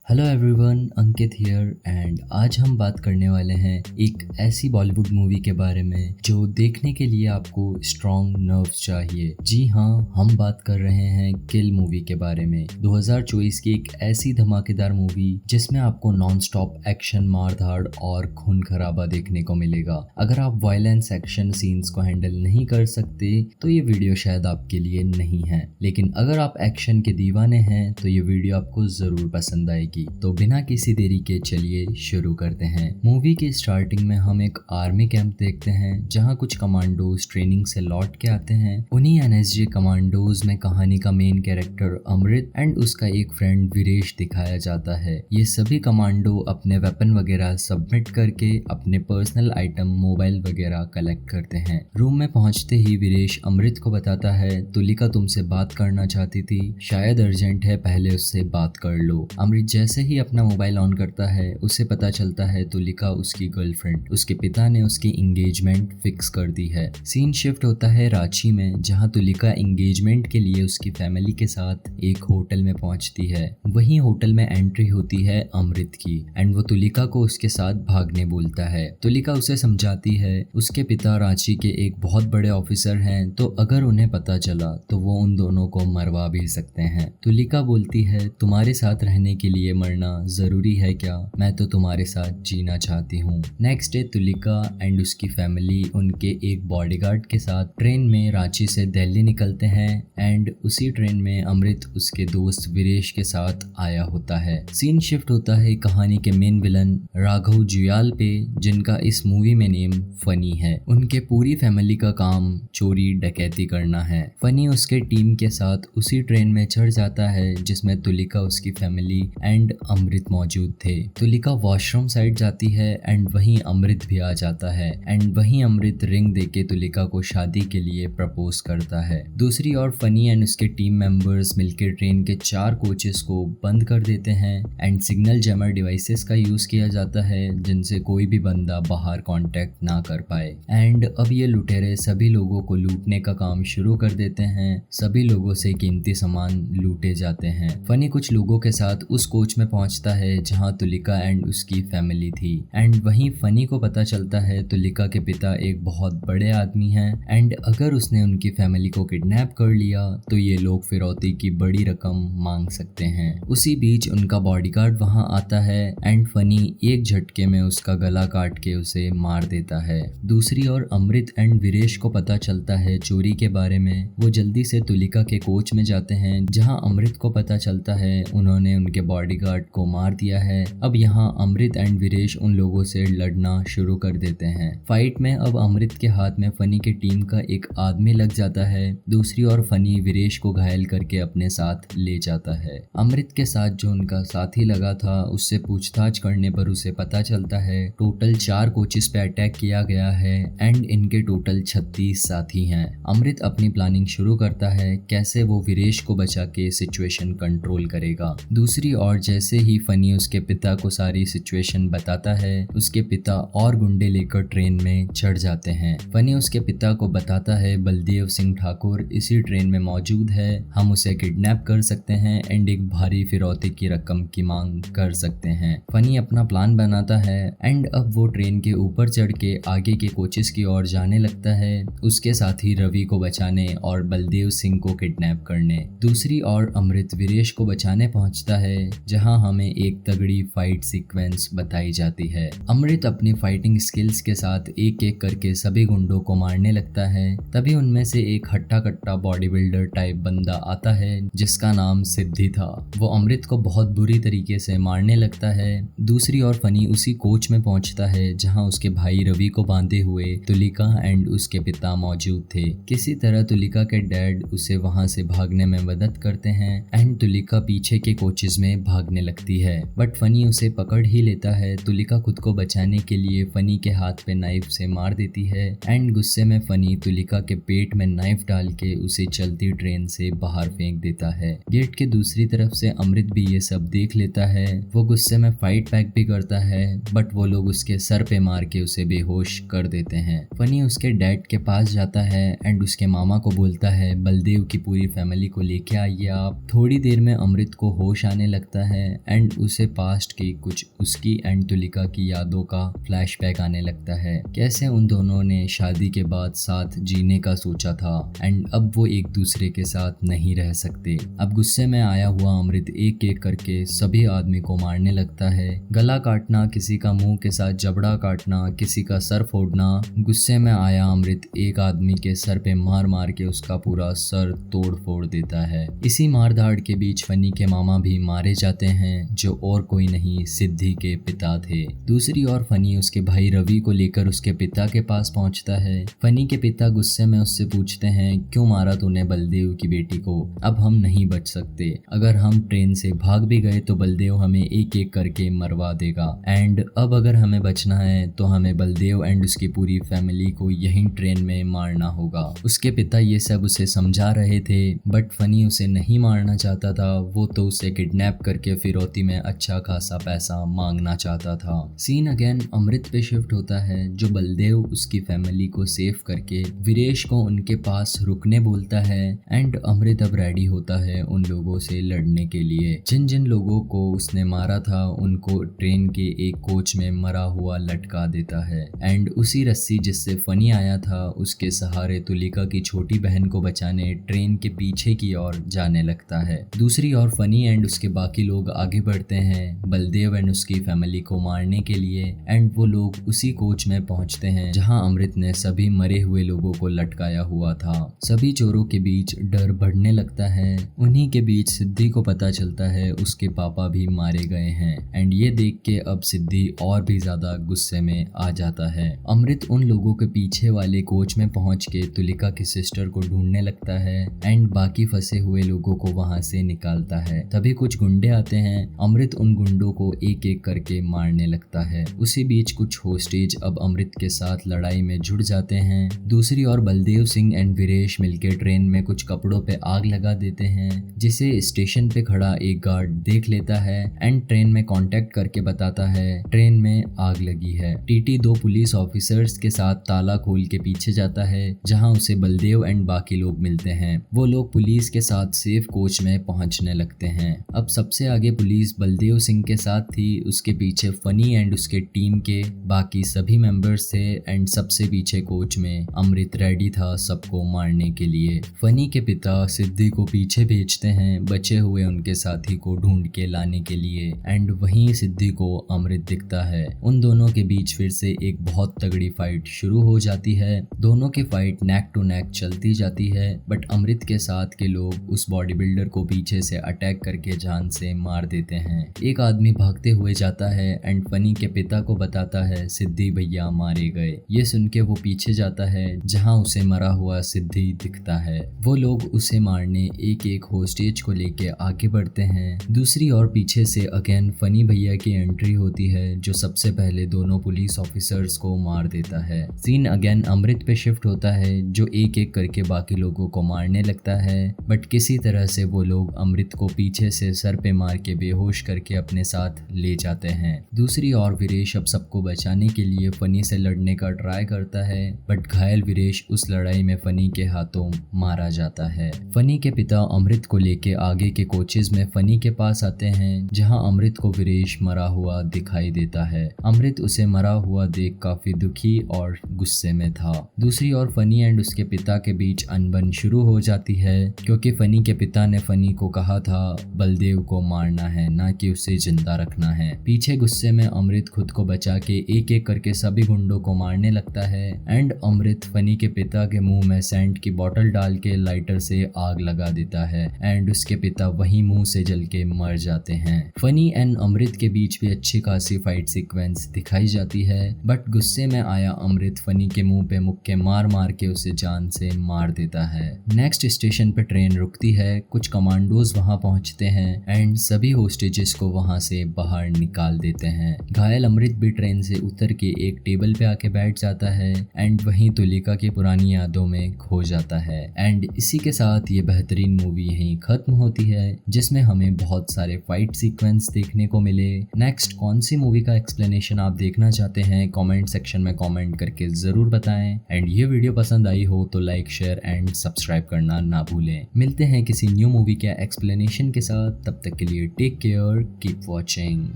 Hello everyone, Ankit here and आज हम बात करने वाले हैं एक ऐसी बॉलीवुड मूवी के बारे में जो देखने के लिए आपको स्ट्रॉन्ग नर्व्स चाहिए। जी हाँ, हम बात कर रहे हैं किल मूवी के बारे में। 2024 की एक ऐसी धमाकेदार मूवी जिसमें आपको नॉन स्टॉप एक्शन, मारधाड़ और खून खराबा देखने को मिलेगा। अगर आप वायलेंस एक्शन सीन्स को हैंडल नहीं कर सकते तो ये वीडियो शायद आपके लिए नहीं है, लेकिन अगर आप एक्शन के दीवाने हैं तो ये वीडियो आपको जरूर पसंद आएगी। तो बिना किसी देरी के चलिए शुरू करते हैं। मूवी की स्टार्टिंग में हम एक आर्मी कैंप देखते हैं जहां कुछ कमांडोज ट्रेनिंग से लौट के आते हैं। उन्हीं एनएसजी कमांडोज में कहानी का मेन कैरेक्टर अमृत एंड उसका एक फ्रेंड वीरेश दिखाया जाता है। ये सभी कमांडो अपने वेपन वगैरह सबमिट करके अपने पर्सनल आइटम, मोबाइल वगैरह कलेक्ट करते हैं। रूम में पहुंचते ही वीरेश अमृत को बताता है तुलिका तुमसे बात करना चाहती थी, शायद अर्जेंट है, पहले उससे बात कर लो। अमृत जैसे ही अपना मोबाइल ऑन करता है उसे पता चलता है तुलिका उसकी गर्लफ्रेंड, उसके पिता ने उसकी एंगेजमेंट फिक्स कर दी है। सीन शिफ्ट होता है रांची में जहां तुलिका एंगेजमेंट के लिए उसकी फैमिली के साथ एक होटल में पहुंचती है। वहीं होटल में एंट्री होती है अमृत की एंड वो तुलिका को उसके साथ भागने बोलता है। तुलिका उसे समझाती है उसके पिता रांची के एक बहुत बड़े ऑफिसर हैं, तो अगर उन्हें पता चला तो वो उन दोनों को मरवा भी सकते हैं। तुलिका बोलती है तुम्हारे साथ रहने के लिए मरना जरूरी है क्या? मैं तो तुम्हारे साथ जीना चाहती हूँ। नेक्स्ट डे तुलिका एंड उसकी फैमिली उनके एक बॉडीगार्ड के साथ ट्रेन में रांची से दिल्ली निकलते हैं एंड उसी ट्रेन में अमृत उसके दोस्त वीरेश के साथ आया होता है। सीन शिफ्ट होता है कहानी के मेन विलन राघव जुयाल पे, जिनका इस मूवी में नेम फनी है। उनके पूरी फैमिली का काम चोरी डकैती करना है। फनी उसके टीम के साथ उसी ट्रेन में चढ़ जाता है जिसमें तुलिका, उसकी फैमिली एंड अमृत मौजूद थे। तुलिका वॉशरूम साइड जाती है एंड वहीं अमृत भी आ जाता है एंड वहीं अमृत रिंग देके तुलिका को शादी के लिए प्रपोज करता है। दूसरी ओर फनी एंड उसके टीम मेंबर्स मिलकर ट्रेन के 4 कोचेस को बंद कर देते हैं एंड सिग्नल जैमर डिवाइसेस का यूज किया जाता है जिनसे कोई भी बंदा बाहर कांटेक्ट ना कर पाए। एंड अब ये लुटेरे सभी लोगों को लूटने का काम शुरू कर देते हैं। सभी लोगों से कीमती सामान लूटे जाते हैं। फनी कुछ लोगों के साथ उस कोच में पहुंचता है जहां तुलिका एंड उसकी फैमिली थी एंड वहीं फनी को पता चलता है तुलिका के पिता एक बहुत बड़े आदमी हैं एंड अगर उसने उनकी फैमिली को किडनैप कर लिया तो ये लोग फिरौती की बड़ी रकम मांग सकते हैं। उसी बीच उनका बॉडीगार्ड वहां आता है एंड फनी एक झटके में उसका गला काट के उसे मार देता है। दूसरी ओर अमृत एंड वीरेश को पता चलता है चोरी के बारे में। वो जल्दी से तुलिका के कोच में जाते हैं जहां अमृत को पता चलता है उन्होंने उनके बॉडीगार्ड को मार दिया है। अब यहाँ अमृत एंड वीरेश उन लोगों से लड़ना शुरू कर देते हैं। फाइट में अब अमृत के हाथ में फनी की टीम का एक आदमी लग जाता है। दूसरी ओर फनी वीरेश को घायल करके अपने साथ ले जाता है। अमृत के साथ जो उनका साथी लगा था उससे पूछताछ करने पर उसे पता चलता है टोटल 4 कोचेस पे अटैक किया गया है एंड इनके टोटल 36 साथी हैं। अमृत अपनी प्लानिंग शुरू करता है कैसे वो वीरेश को बचा के सिचुएशन कंट्रोल करेगा। दूसरी ओर जैसे ही फनी उसके पिता को सारी सिचुएशन बताता है, उसके पिता और गुंडे लेकर ट्रेन में चढ़ जाते हैं। फनी उसके पिता को बताता है बलदेव सिंह ठाकुर इसी ट्रेन में मौजूद है, हम उसे किडनैप कर सकते हैं एंड एक भारी फिरौती की रकम की मांग कर सकते हैं। फनी अपना प्लान बनाता है एंड अब वो ट्रेन के ऊपर चढ़ के आगे के कोचेस की ओर जाने लगता है, उसके साथी रवि को बचाने और बलदेव सिंह को किडनैप करने। दूसरी ओर अमृत वीरेश को बचाने पहुंचता है जहां हमें एक तगड़ी फाइट सीक्वेंस बताई जाती है। अमृत अपनी फाइटिंग स्किल्स के साथ एक एक करके सभी गुंडों को मारने लगता है। तभी उनमें से एक हट्टा कट्टा बॉडी बिल्डर टाइप बंदा आता है जिसका नाम सिद्धि था। वो अमृत को बहुत बुरी तरीके से मारने लगता है। दूसरी ओर फनी उसी कोच में पहुंचता है जहां उसके भाई रवि को बांधे हुए तुलिका एंड उसके पिता मौजूद थे। किसी तरह तुलिका के डैड उसे वहां से भागने में मदद करते हैं एंड तुलिका पीछे के कोचेस में भागने लगती है बट फनी उसे पकड़ ही लेता है। तुलिका खुद को बचाने के लिए फनी के हाथ पे नाइफ से मार देती है एंड गुस्से में फनी तुलिका के पेट में नाइफ डाल के उसे चलती ट्रेन से बाहर फेंक देता है। गेट के दूसरी तरफ से अमृत भी ये सब देख लेता है। वो गुस्से में फाइट बैक भी करता है बट वो लोग उसके सर पे मार के उसे बेहोश कर देते हैं। फनी उसके डैड के पास जाता है एंड उसके मामा को बोलता है बलदेव की पूरी फैमिली को लेके आइए आप। थोड़ी देर में अमृत को होश आने लगता है है एंड उसे पास्ट की कुछ उसकी एंड तुलिका की यादों का फ्लैशबैक आने लगता है। कैसे उन दोनों ने शादी के बाद साथ जीने का सोचा था एंड अब वो एक दूसरे के साथ नहीं रह सकते। अब गुस्से में आया हुआ अमृत एक एक करके सभी आदमी को मारने लगता है। गला काटना, किसी का मुंह के साथ जबड़ा काटना, किसी का सर फोड़ना। गुस्से में आया अमृत एक आदमी के सर पे मार मार के उसका पूरा सर तोड़ फोड़ देता है। इसी मारधाड़ के बीच फनी के मामा भी मारे जाते हैं, जो और कोई नहीं सिद्धि के पिता थे। दूसरी ओर फनी उसके भाई रवि को लेकर उसके पिता के पास पहुंचता है। फनी के पिता गुस्से में उससे पूछते हैं, क्यों मारा तूने बलदेव की बेटी को? अब हम नहीं बच सकते। अगर हम ट्रेन से भाग भी गए तो बलदेव हमें एक एक करके मरवा देगा एंड अब अगर हमें बचना है तो हमें बलदेव एंड उसकी पूरी फैमिली को यहीं ट्रेन में मारना होगा। उसके पिता ये सब उसे समझा रहे थे बट फनी उसे नहीं मारना चाहता था। वो तो उसे किडनैप करके फिरौती में अच्छा खासा पैसा मांगना चाहता था। सीन अगेन अमृत पे शिफ्ट होता है, जो बलदेव उसकी फैमिली को सेव करके वीरेश को उनके पास रुकने बोलता है एंड अमृत अब रेडी होता है उन लोगों से लड़ने के लिए। जिन जिन लोगों को उसने मारा था उनको ट्रेन के एक कोच में मरा हुआ लटका देता है एंड उसी रस्सी जिससे फनी आया था उसके सहारे तुलिका की छोटी बहन को बचाने ट्रेन के पीछे की ओर जाने लगता है। दूसरी ओर फनी एंड उसके बाकी लोग आगे बढ़ते हैं बलदेव एंड उसकी फैमिली को मारने के लिए एंड वो लोग उसी कोच में पहुंचते हैं जहां अमृत ने सभी मरे हुए लोगों को लटकाया हुआ था। सभी चोरों के बीच डर बढ़ने लगता है। उन्हीं के बीच सिद्धि को पता चलता है उसके पापा भी मारे गए हैं एंड ये देख के अब सिद्धि और भी ज्यादा गुस्से में आ जाता है। अमृत उन लोगों के पीछे वाले कोच में पहुंच के तुलिका की सिस्टर को ढूंढने लगता है एंड बाकी फंसे हुए लोगों को वहां से निकालता है। तभी कुछ गुंडे आते हैं। अमृत उन गुंडों को एक एक करके मारने लगता है। उसी बीच कुछ होस्टेज अब अमृत के साथ लड़ाई में जुड़ जाते हैं। दूसरी ओर बलदेव सिंह एंड वीरेश मिलकर ट्रेन में कुछ कपड़ों पे आग लगा देते हैं, जिसे स्टेशन पे खड़ा एक गार्ड देख लेता है एंड ट्रेन में कांटेक्ट करके बताता है ट्रेन में आग लगी है। टीटी दो पुलिस ऑफिसर्स के साथ ताला खोल के पीछे जाता है जहां उसे बलदेव एंड बाकी लोग मिलते हैं। वो लोग पुलिस के साथ सेफ कोच में पहुंचने लगते हैं। अब सबसे आगे पुलिस बलदेव सिंह के साथ थी, उसके पीछे फनी एंड उसके टीम के बाकी सभी मेंबर्स थे एंड सबसे पीछे कोच में अमृत रेडी था सबको मारने के लिए। फनी के पिता सिद्धि को पीछे भेजते हैं बचे हुए उनके साथी को ढूंढ के लाने के लिए एंड वहीं सिद्धि को अमृत दिखता है। उन दोनों के बीच फिर से एक बहुत तगड़ी फाइट शुरू हो जाती है। दोनों की फाइट नेक टू नेक चलती जाती है बट अमृत के साथ के लोग उस बॉडी बिल्डर को पीछे से अटैक करके जान से मार देते हैं। एक आदमी भागते हुए जाता है एंड फनी के पिता को बताता है सिद्धि भैया मारे गए। ये सुन के वो पीछे जाता है जहां उसे मरा हुआ सिद्धि दिखता है। वो लोग उसे मारने एक एक होस्टेज को लेके आगे बढ़ते हैं। दूसरी ओर पीछे से अगेन फनी भैया की एंट्री होती है जो सबसे पहले दोनों पुलिस ऑफिसर्स को मार देता है। सीन अगेन अमृत पे शिफ्ट होता है जो एक एक करके बाकी लोगों को मारने लगता है बट किसी तरह से वो लोग अमृत को पीछे से सर पे मार के बेहोश करके अपने साथ ले जाते हैं। दूसरी ओर वीरेश अब सबको बचाने के लिए फनी से लड़ने का ट्राई करता है बट घायल वीरेश उस लड़ाई में फनी के हाथों मारा जाता है। फनी के पिता अमृत को लेके आगे के कोचेज में फनी के पास आते हैं जहां अमृत को वीरेश मरा हुआ दिखाई देता है। अमृत उसे मरा हुआ देख काफी दुखी और गुस्से में था। दूसरी ओर फनी एंड उसके पिता के बीच अनबन शुरू हो जाती है क्योंकि फनी के पिता ने फनी को कहा था बलदेव को मारना है ना कि उसे जिंदा रखना है। पीछे गुस्से में अमृत खुद को बचा के एक एक करके सभी गुंडों को मारने लगता है एंड अमृत फनी के पिता के मुंह में सेंट की बोतल डाल के लाइटर से आग लगा देता है एंड उसके पिता वहीं मुंह से जल के मर जाते हैं। फनी एंड अमृत के बीच भी अच्छी खासी फाइट सीक्वेंस दिखाई जाती है बट गुस्से में आया अमृत फनी के मुंह पे मुक्के मार मार के उसे जान से मार देता है। नेक्स्ट स्टेशन पे ट्रेन रुकती है। कुछ कमांडोज वहां पहुंचते हैं एंड सभी होस्टेजेस को वहां से बाहर निकाल देते हैं। घायल अमृत भी ट्रेन से उतर के एक टेबल पे आके बैठ जाता है एंड वहीं तुलिका की पुरानी यादों में खो जाता है एंड इसी के साथ ये बेहतरीन मूवी यहीं खत्म होती है जिसमें हमें बहुत सारे फाइट सीक्वेंस देखने को मिले। नेक्स्ट कौन सी मूवी का एक्सप्लेनेशन आप देखना चाहते हैं कमेंट सेक्शन में कमेंट करके जरूर बताएं एंड ये वीडियो पसंद आई हो तो लाइक शेयर एंड सब्सक्राइब करना ना भूलें। मिलते हैं किसी न्यू मूवी के एक्सप्लेनेशन के साथ, तब तक के लिए टेक केयर, कीप वॉचिंग।